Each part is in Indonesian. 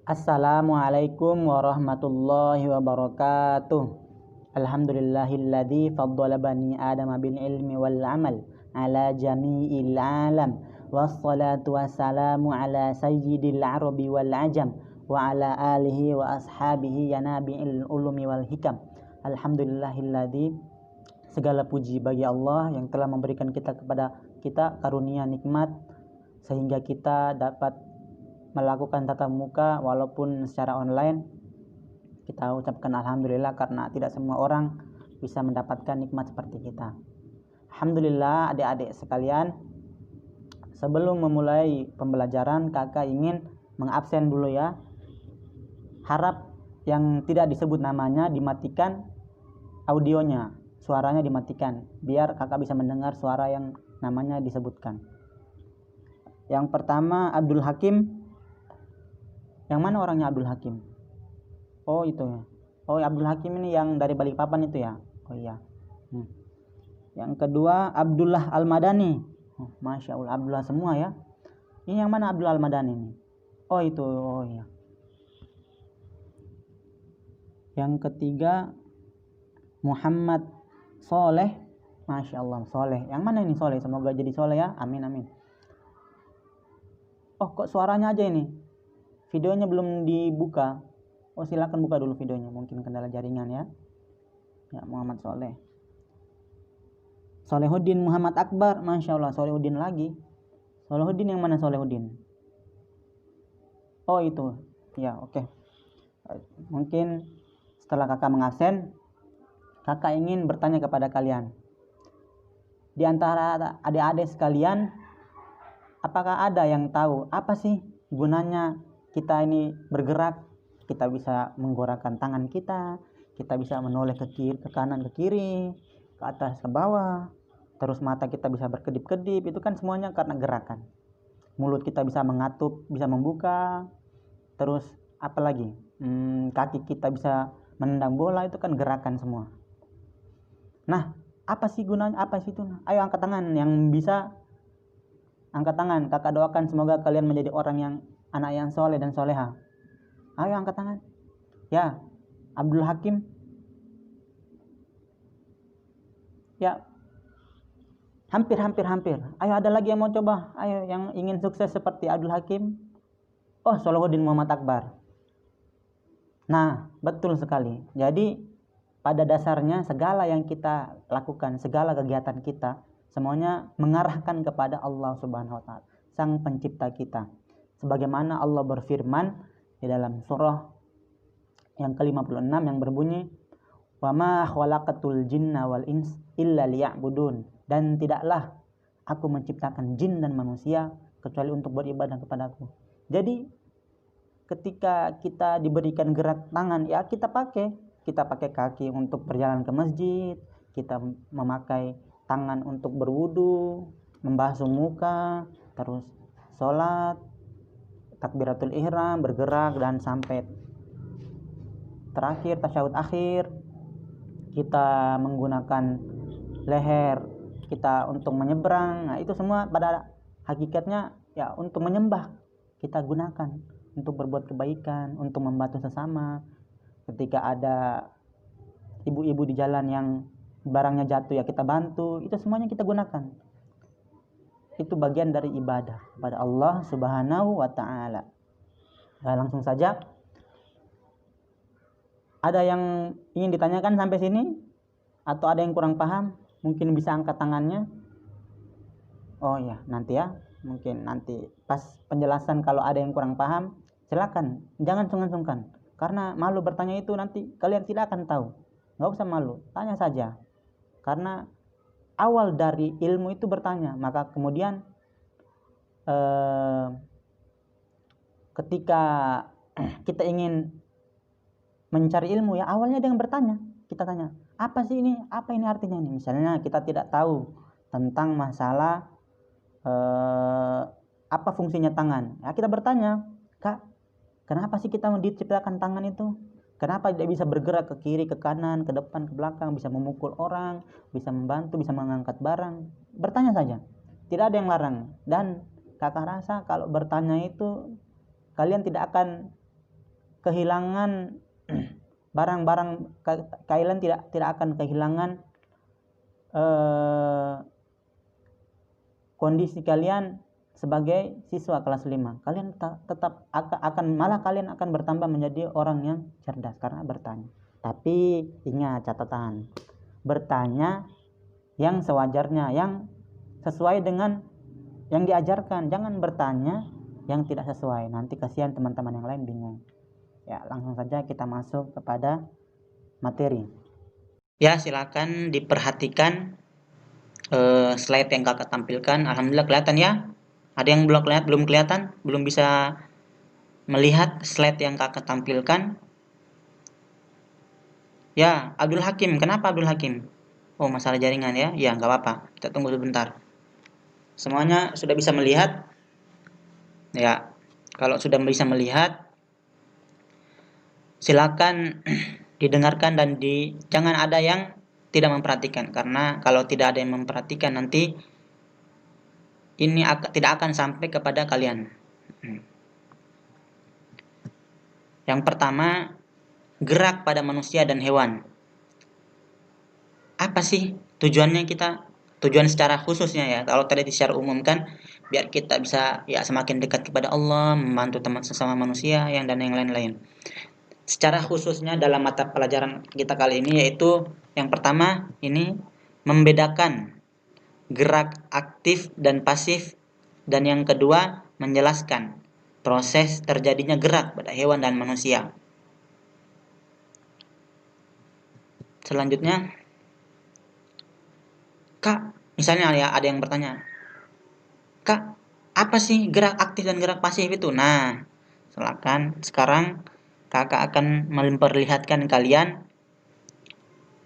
Assalamualaikum warahmatullahi wabarakatuh. Alhamdulillahilladzi faddala bani Adam bil ilmi wal amal ala jami'il alam. Wassalatu wassalamu ala sayyidil arabi wal ajam wa ala alihi wa ashabihi yanabi'il ulumi wal hikam. Alhamdulillahilladzi, segala puji bagi Allah yang telah memberikan kepada kita karunia nikmat sehingga kita dapat melakukan tatap muka walaupun secara online. Kita ucapkan alhamdulillah karena tidak semua orang bisa mendapatkan nikmat seperti kita. Alhamdulillah adik-adik sekalian, sebelum memulai pembelajaran kakak ingin mengabsen dulu ya. Harap yang tidak disebut namanya dimatikan audionya, suaranya dimatikan biar kakak bisa mendengar suara yang namanya disebutkan. Yang pertama Abdul Hakim. Yang mana orangnya Abdul Hakim? Oh itu ya. Oh Abdul Hakim ini yang dari Balikpapan itu ya. Oh iya. Yang kedua Abdullah Al-Madani. Oh, Masya Allah, Abdullah semua ya. Ini yang mana Abdullah Al-Madani ini? Oh itu. Oh iya. Yang ketiga Muhammad Soleh. Masya Allah, Soleh. Yang mana ini Soleh? Semoga jadi Soleh ya. Amin amin. Oh kok suaranya aja ini? Videonya belum dibuka. Oh silakan buka dulu videonya, mungkin kendala jaringan ya. Ya Muhammad Soleh. Solehuddin Muhammad Akbar. Masya Allah, Solehuddin lagi. Solehuddin yang mana Solehuddin? Oh itu. Ya oke. Mungkin setelah kakak mengabsen, kakak ingin bertanya kepada kalian. Di antara adik-adik sekalian, apakah ada yang tahu apa sih gunanya kita ini bergerak? Kita bisa menggerakkan tangan kita bisa menoleh ke kiri, ke kanan, ke kiri, ke atas, ke bawah. Terus mata kita bisa berkedip-kedip, itu kan semuanya karena gerakan. Mulut kita bisa mengatup, bisa membuka. Terus apa lagi? Kaki kita bisa menendang bola, itu kan gerakan semua. Nah, apa sih gunanya? Apa sih itu? Ayo angkat tangan yang bisa. Angkat tangan, kakak doakan semoga kalian menjadi orang yang anak yang soleh dan soleha. Ayo angkat tangan. Ya, Abdul Hakim. Ya, hampir. Ayo ada lagi yang mau coba. Ayo yang ingin sukses seperti Abdul Hakim. Oh, Solehuddin Muhammad Akbar. Nah, betul sekali. Jadi pada dasarnya segala yang kita lakukan, segala kegiatan kita, semuanya mengarahkan kepada Allah Subhanahu wa taala, Sang Pencipta kita. Sebagaimana Allah berfirman di dalam surah yang ke-56 yang berbunyi, "Wa ma khalaqatul jinna wal ins illa liya'budun." Dan tidaklah aku menciptakan jin dan manusia kecuali untuk beribadah kepadaku. Jadi ketika kita diberikan gerak tangan, ya kita pakai kaki untuk berjalan ke masjid, kita memakai tangan untuk berwudu, membasuh muka, terus sholat, takbiratul ihram, bergerak, dan sampai terakhir tasyahud akhir kita menggunakan leher kita untuk menyeberang. Nah itu semua pada hakikatnya ya untuk menyembah kita gunakan, untuk berbuat kebaikan, untuk membantu sesama. Ketika ada ibu-ibu di jalan yang barangnya jatuh ya kita bantu, itu semuanya kita gunakan. Itu bagian dari ibadah kepada Allah Subhanahu wa ta'ala. Nah, langsung saja. Ada yang ingin ditanyakan sampai sini? Atau ada yang kurang paham? Mungkin bisa angkat tangannya. Oh ya, nanti ya. Mungkin nanti pas penjelasan kalau ada yang kurang paham, silakan. Jangan sungkan-sungkan. Karena malu bertanya itu nanti kalian tidak akan tahu. Nggak usah malu, tanya saja. Karena awal dari ilmu itu bertanya, maka kemudian ketika kita ingin mencari ilmu ya awalnya dengan bertanya, kita tanya, apa sih ini? Apa ini artinya ini? Misalnya kita tidak tahu tentang masalah apa fungsinya tangan. Ya kita bertanya, Kak, kenapa sih kita diciptakan tangan itu? Kenapa tidak bisa bergerak ke kiri, ke kanan, ke depan, ke belakang, bisa memukul orang, bisa membantu, bisa mengangkat barang? Bertanya saja. Tidak ada yang larang. Dan kakak rasa kalau bertanya itu kalian tidak akan kehilangan barang-barang, kalian tidak akan kehilangan kondisi kalian sebagai siswa kelas 5. Kalian tetap malah kalian akan bertambah menjadi orang yang cerdas karena bertanya. Tapi ingat catatan, bertanya yang sewajarnya, yang sesuai dengan yang diajarkan. Jangan bertanya yang tidak sesuai, nanti kasihan teman-teman yang lain bingung. Ya, langsung saja kita masuk kepada materi. Ya, silakan diperhatikan slide yang kakak tampilkan. Alhamdulillah kelihatan ya. Ada yang belum kelihatan, belum bisa melihat slide yang kakak tampilkan? Ya, Abdul Hakim. Kenapa Abdul Hakim? Oh, masalah jaringan ya. Ya, nggak apa-apa. Kita tunggu sebentar. Semuanya sudah bisa melihat? Ya, kalau sudah bisa melihat, silakan didengarkan dan jangan ada yang tidak memperhatikan, karena kalau tidak ada yang memperhatikan nanti ini tidak akan sampai kepada kalian. Yang pertama, gerak pada manusia dan hewan. Apa sih tujuannya tujuan secara khususnya ya? Kalau tadi secara umum kan biar kita bisa ya semakin dekat kepada Allah, membantu teman sesama manusia dan yang lain-lain. Secara khususnya dalam mata pelajaran kita kali ini yaitu yang pertama ini membedakan gerak aktif dan pasif, dan yang kedua menjelaskan proses terjadinya gerak pada hewan dan manusia. Selanjutnya, Kak, misalnya ya ada yang bertanya, Kak, apa sih gerak aktif dan gerak pasif itu? Nah, silakan sekarang kakak akan memperlihatkan kalian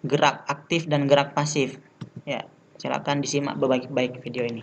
gerak aktif dan gerak pasif. Ya, silakan disimak baik-baik video ini.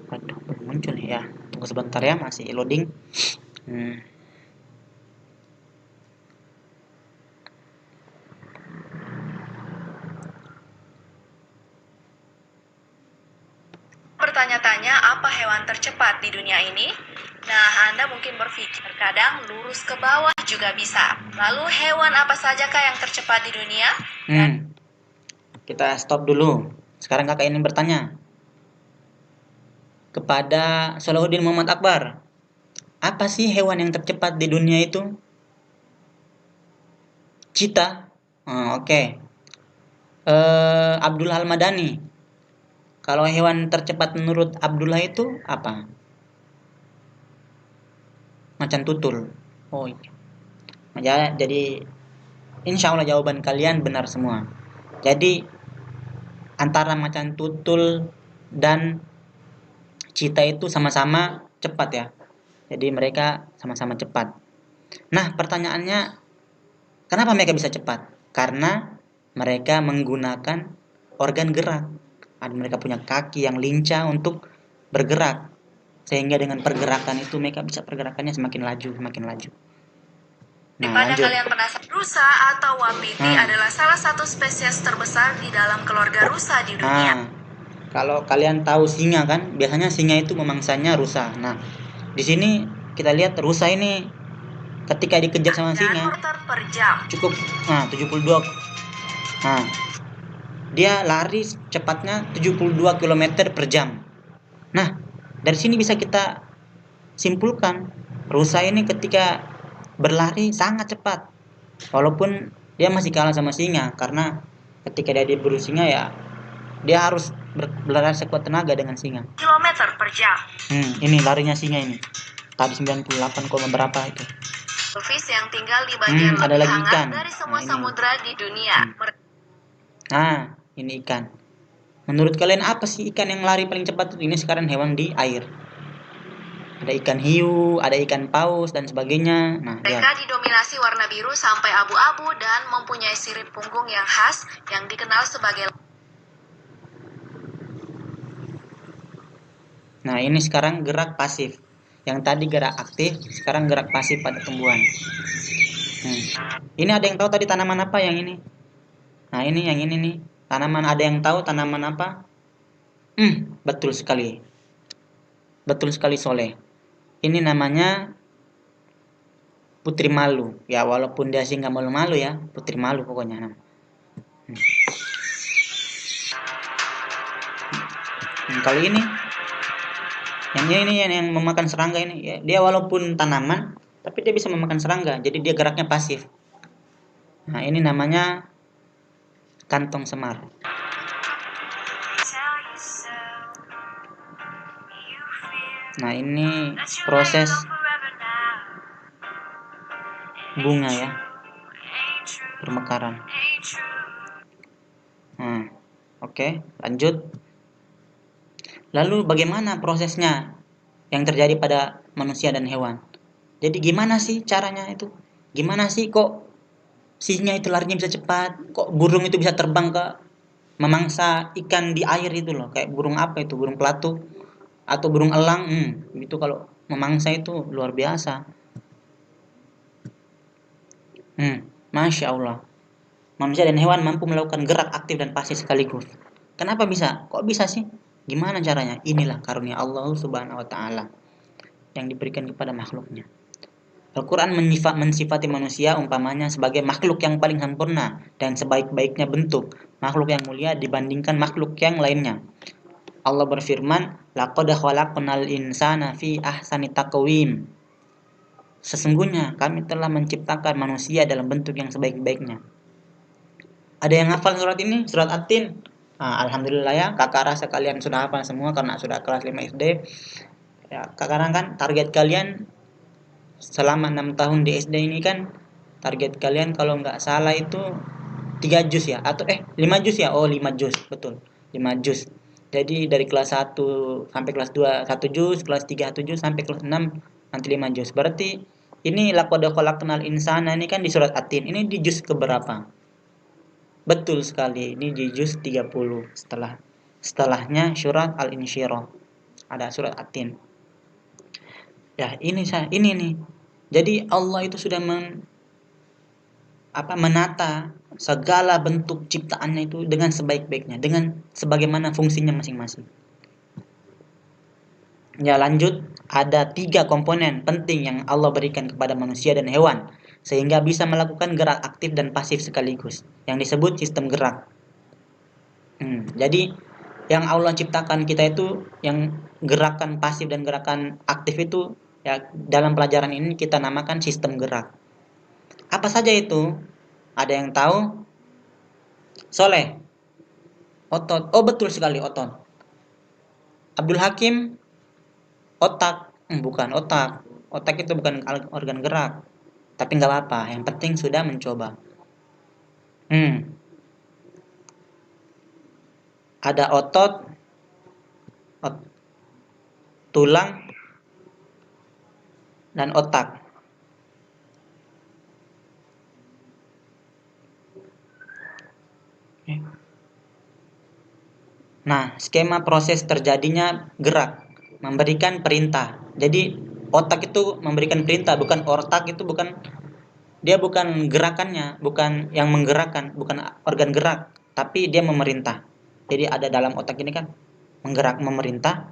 Waduh, belum muncul nih ya. Tunggu sebentar ya, masih loading. Bertanya-tanya apa hewan tercepat di dunia ini? Nah, Anda mungkin berpikir terkadang lurus ke bawah juga bisa. Lalu hewan apa sajakah yang tercepat di dunia? Kita stop dulu. Sekarang kakak ingin bertanya kepada Salahuddin Muhammad Akbar. Apa sih hewan yang tercepat di dunia itu? Cheetah. Oke. Abdul Al-Madani. Kalau hewan tercepat menurut Abdullah itu apa? Macan tutul. Oh iya. Jadi insya Allah jawaban kalian benar semua. Jadi antara macan tutul dan cheetah itu sama-sama cepat ya. Jadi mereka sama-sama cepat. Nah, pertanyaannya, kenapa mereka bisa cepat? Karena mereka menggunakan organ gerak. Mereka punya kaki yang lincah untuk bergerak. Sehingga dengan pergerakan itu mereka bisa pergerakannya semakin laju. Nah, pada kalian penasaran, rusa atau wapiti adalah salah satu spesies terbesar di dalam keluarga rusa di dunia. Kalau kalian tahu singa kan, biasanya singa itu memangsanya rusa. Nah, di sini kita lihat rusa ini ketika dikejar sama singa per jam. cukup 72. Dia lari cepatnya 72 km per jam. Nah, dari sini bisa kita simpulkan rusa ini ketika berlari sangat cepat. Walaupun dia masih kalah sama singa, karena ketika dia berburu singa ya dia harus berlari sekuat tenaga dengan singa. Kilometer per jam. Ini larinya singa ini. Tadi 98, berapa itu? Fish yang tinggal di bagian lebih hangat ikan dari semua samudra di dunia. Nah, ini ikan. Menurut kalian apa sih ikan yang lari paling cepat? Ini sekarang hewan di air. Ada ikan hiu, ada ikan paus dan sebagainya. Nah, mereka didominasi warna biru sampai abu-abu dan mempunyai sirip punggung yang khas yang dikenal sebagai. Nah, ini sekarang gerak pasif. Yang tadi gerak aktif, sekarang gerak pasif pada tumbuhan. Ini ada yang tahu tadi tanaman apa yang ini? Nah, ini yang ini nih. Tanaman, ada yang tahu tanaman apa? Betul sekali. Betul sekali Soleh. Ini namanya putri malu. Ya walaupun dia sih nggak malu-malu ya, putri malu pokoknya. Kali ini yang ini yang memakan serangga ini, ya, dia walaupun tanaman tapi dia bisa memakan serangga. Jadi dia geraknya pasif. Nah, ini namanya kantong semar. Nah, ini proses bunga ya, permekaran. Oke, lanjut. Lalu bagaimana prosesnya yang terjadi pada manusia dan hewan? Jadi gimana sih caranya itu? Gimana sih kok singa itu larinya bisa cepat? Kok burung itu bisa terbang ke memangsa ikan di air itu loh? Kayak burung apa itu? Burung pelatu atau burung elang? Itu kalau memangsa itu luar biasa. Masya Allah. Manusia dan hewan mampu melakukan gerak aktif dan pasif sekaligus. Kenapa bisa? Kok bisa sih? Gimana caranya? Inilah karunia Allah Subhanahu wa taala yang diberikan kepada makhluknya. Al-Quran mensifati manusia umpamanya sebagai makhluk yang paling sempurna dan sebaik-baiknya bentuk, makhluk yang mulia dibandingkan makhluk yang lainnya. Allah berfirman, laqad khalaqnal insana fi ahsani taqwim. Sesungguhnya kami telah menciptakan manusia dalam bentuk yang sebaik-baiknya. Ada yang hafal surat ini? Surat At-Tin? Alhamdulillah ya, kakak rasa kalian sudah hafal semua karena sudah kelas 5 SD. Ya, sekarang kan target kalian selama 6 tahun di SD ini kan, target kalian kalau nggak salah itu 3 juz ya, atau 5 juz ya. 5 juz, betul, 5 juz. Jadi dari kelas 1 sampai kelas 2 1 juz, kelas 3 1 juz, sampai kelas 6 nanti 5 juz. Berarti ini laqad khalaqnal insana ini kan di surat At-Tin. Ini di juz keberapa? Betul sekali, ini di juz 30. Setelahnya surat Al-Insyirah. Ada surat At-Tin. Ya, ini nih. Jadi Allah itu sudah menata segala bentuk ciptaannya itu dengan sebaik-baiknya, dengan sebagaimana fungsinya masing-masing. Ya, lanjut, ada 3 komponen penting yang Allah berikan kepada manusia dan hewan sehingga bisa melakukan gerak aktif dan pasif sekaligus, yang disebut sistem gerak. Jadi yang Allah ciptakan kita itu, yang gerakan pasif dan gerakan aktif itu, ya dalam pelajaran ini kita namakan sistem gerak. Apa saja itu? Ada yang tahu? Soleh? Otot. Oh, betul sekali, otot. Abdul Hakim? Otak. Bukan otak. Otak itu bukan organ gerak. Tapi nggak apa-apa, yang penting sudah mencoba. Ada otot, tulang, dan otak. Nah, skema proses terjadinya gerak, memberikan perintah. Jadi otak itu memberikan perintah, bukan otak itu bukan, dia bukan gerakannya, bukan yang menggerakkan, bukan organ gerak, tapi dia memerintah. Jadi ada dalam otak ini kan memerintah,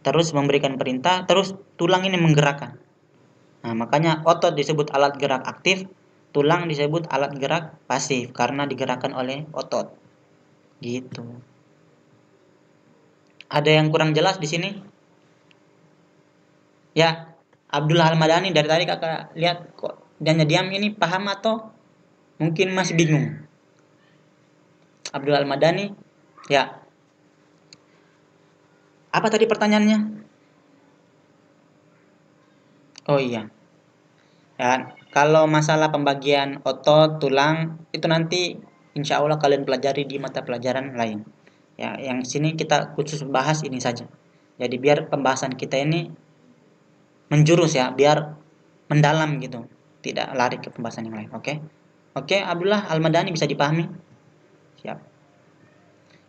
terus memberikan perintah, terus tulang ini menggerakkan. Nah, makanya otot disebut alat gerak aktif, tulang disebut alat gerak pasif karena digerakkan oleh otot. Gitu. Ada yang kurang jelas di sini? Ya, Abdullah Al-Madani, dari tadi kakak lihat kok dia diam, ini paham atau mungkin masih bingung? Abdullah Al-Madani, ya. Apa tadi pertanyaannya? Oh iya. Ya, kalau masalah pembagian otot, tulang, itu nanti insya Allah kalian pelajari di mata pelajaran lain. Ya, yang sini kita khusus bahas ini saja. Jadi biar pembahasan kita ini menjurus ya, biar mendalam gitu, tidak lari ke pembahasan yang lain. Oke, Abdullah Al-Madani bisa dipahami? Siap.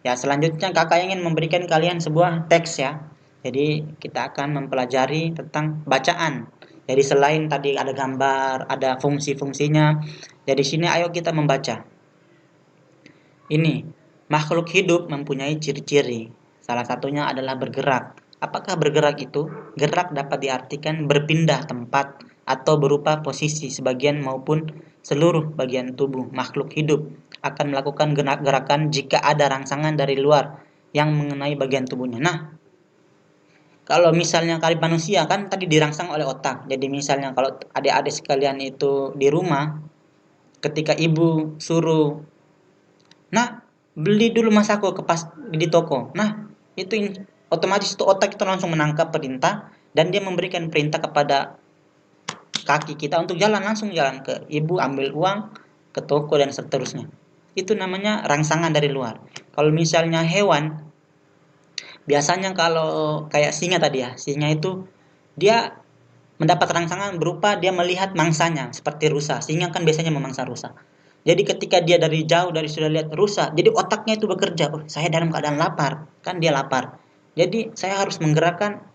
Ya, selanjutnya kakak ingin memberikan kalian sebuah teks ya. Jadi kita akan mempelajari tentang bacaan. Jadi selain tadi ada gambar, ada fungsi-fungsinya, dari sini ayo kita membaca. Ini Makhluk hidup mempunyai ciri-ciri. Salah satunya adalah bergerak. Apakah bergerak itu? Gerak dapat diartikan berpindah tempat atau berupa posisi sebagian maupun seluruh bagian tubuh. Makhluk hidup akan melakukan gerakan jika ada rangsangan dari luar yang mengenai bagian tubuhnya. Nah, kalau misalnya kali manusia kan tadi dirangsang oleh otak. Jadi misalnya kalau adik-adik sekalian itu di rumah, ketika ibu suruh, "Nah, beli dulu Masako di toko." Nah, itu otomatis itu otak itu langsung menangkap perintah dan dia memberikan perintah kepada kaki kita untuk langsung jalan ke ibu, ambil uang, ke toko dan seterusnya. Itu namanya rangsangan dari luar. Kalau misalnya hewan, biasanya kalau kayak singa tadi ya, singa itu dia mendapat rangsangan berupa dia melihat mangsanya seperti rusa. Singa kan biasanya memangsa rusa. Jadi ketika dia dari jauh sudah lihat rusa, jadi otaknya itu bekerja. Oh, saya dalam keadaan lapar, kan dia lapar. Jadi saya harus menggerakkan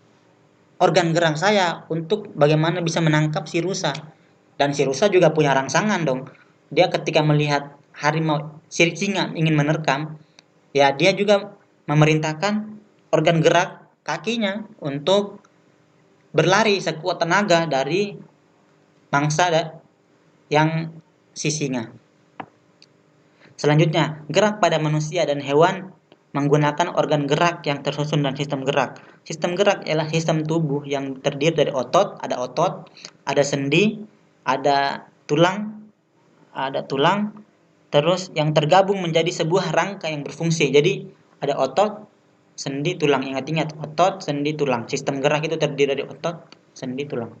organ gerak saya untuk bagaimana bisa menangkap si rusa. Dan si rusa juga punya rangsangan dong. Dia ketika melihat harimau, si singa ingin menerkam, ya dia juga memerintahkan organ gerak kakinya untuk berlari sekuat tenaga dari mangsa yang si singa. Selanjutnya, gerak pada manusia dan hewan menggunakan organ gerak yang tersusun dan sistem gerak. Sistem gerak ialah sistem tubuh yang terdiri dari otot, ada sendi, ada tulang, terus yang tergabung menjadi sebuah rangka yang berfungsi. Jadi ada otot, sendi, tulang. Ingat-ingat, otot, sendi, tulang. Sistem gerak itu terdiri dari otot, sendi, tulang.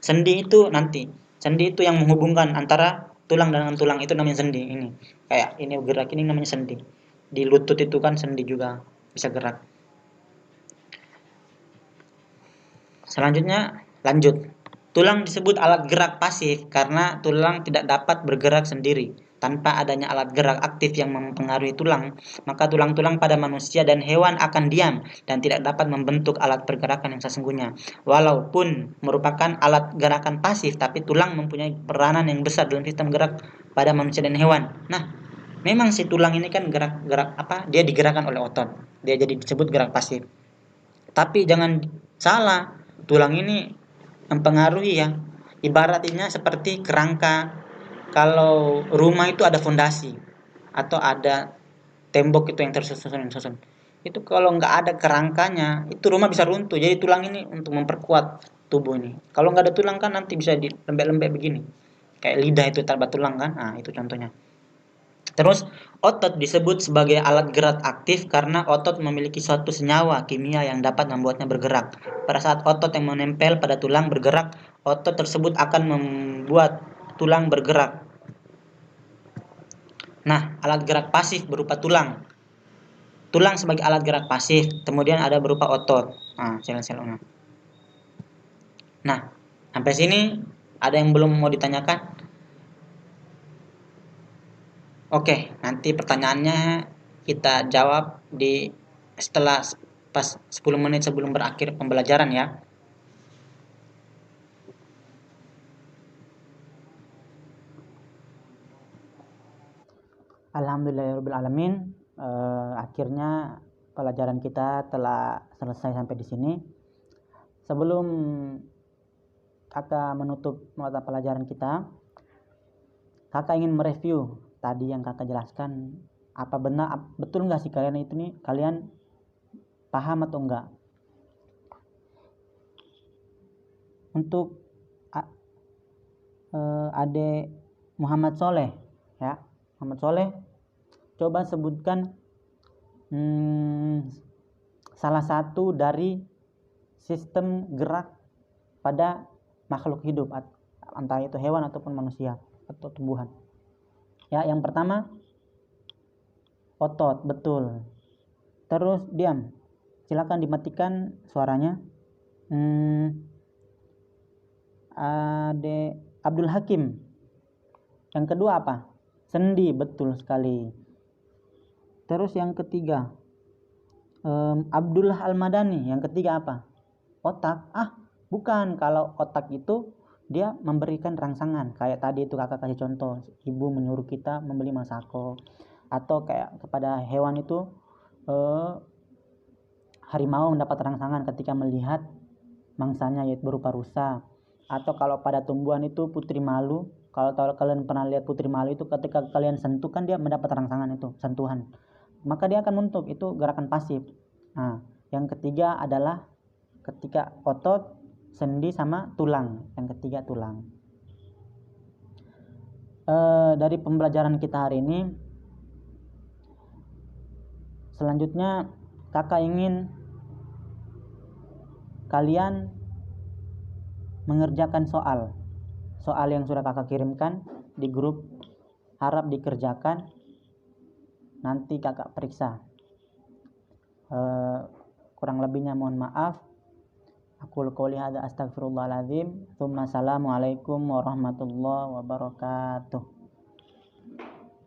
Sendi itu yang menghubungkan antara tulang dengan tulang itu namanya sendi. Ini kayak ini gerak ini namanya sendi. Di lutut itu kan sendi juga bisa gerak. Selanjutnya lanjut. Tulang disebut alat gerak pasif karena tulang tidak dapat bergerak sendiri. Tanpa adanya alat gerak aktif yang mempengaruhi tulang, maka tulang-tulang pada manusia dan hewan akan diam dan tidak dapat membentuk alat pergerakan yang sesungguhnya. Walaupun merupakan alat gerakan pasif, tapi tulang mempunyai peranan yang besar dalam sistem gerak pada manusia dan hewan. Nah, memang si tulang ini kan gerak-gerak dia digerakkan oleh otot. Dia jadi disebut gerak pasif. Tapi jangan salah, tulang ini mempengaruhi ya. Ibaratnya seperti kerangka. Kalau rumah itu ada fondasi atau ada tembok itu yang tersusun. Itu kalau nggak ada kerangkanya, itu rumah bisa runtuh. Jadi tulang ini untuk memperkuat tubuh ini. Kalau nggak ada tulang kan nanti bisa dilembek-lembek begini. Kayak lidah itu tanpa tulang kan. Nah, itu contohnya. Terus otot disebut sebagai alat gerak aktif karena otot memiliki suatu senyawa kimia yang dapat membuatnya bergerak. Pada saat otot yang menempel pada tulang bergerak, otot tersebut akan membuat tulang bergerak. Nah, alat gerak pasif berupa tulang. Tulang sebagai alat gerak pasif, kemudian ada berupa otot. Nah, sel-sel. Nah, sampai sini ada yang belum mau ditanyakan? Oke, nanti pertanyaannya kita jawab setelah pas 10 menit sebelum berakhir pembelajaran ya. Alhamdulillahirobbilalamin. Akhirnya pelajaran kita telah selesai sampai di sini. Sebelum kakak menutup mata pelajaran kita, kakak ingin mereview tadi yang kakak jelaskan. Apa betul nggak sih kalian paham atau enggak? Untuk adik Muhammad Soleh ya, Muhammad Soleh, coba sebutkan salah satu dari sistem gerak pada makhluk hidup, entah itu hewan ataupun manusia atau tumbuhan. Ya, yang pertama otot, betul. Terus diam, silakan dimatikan suaranya. Ade Abdul Hakim. Yang kedua apa? Sendi, betul sekali. Terus yang ketiga Abdullah Al-Madani. Yang ketiga apa? Otak. Bukan. Kalau otak itu dia memberikan rangsangan. Kayak tadi itu kakak kasih contoh, ibu menyuruh kita membeli Masako. atau kayak kepada hewan itu harimau mendapat rangsangan ketika melihat mangsanya yaitu berupa rusa. Atau kalau pada tumbuhan itu putri malu, kalau kalian pernah lihat putri malu itu ketika kalian sentuh kan dia mendapat rangsangan itu, sentuhan, maka dia akan menusuk, itu gerakan pasif. Nah, yang ketiga adalah ketika otot, sendi sama tulang. Yang ketiga tulang. Dari pembelajaran kita hari ini, selanjutnya kakak ingin kalian mengerjakan soal yang sudah kakak kirimkan di grup, harap dikerjakan, nanti kakak periksa. Kurang lebihnya mohon maaf. Aku qouli hadza astaghfirullahaladzim. Assalamualaikum warahmatullahi wabarakatuh.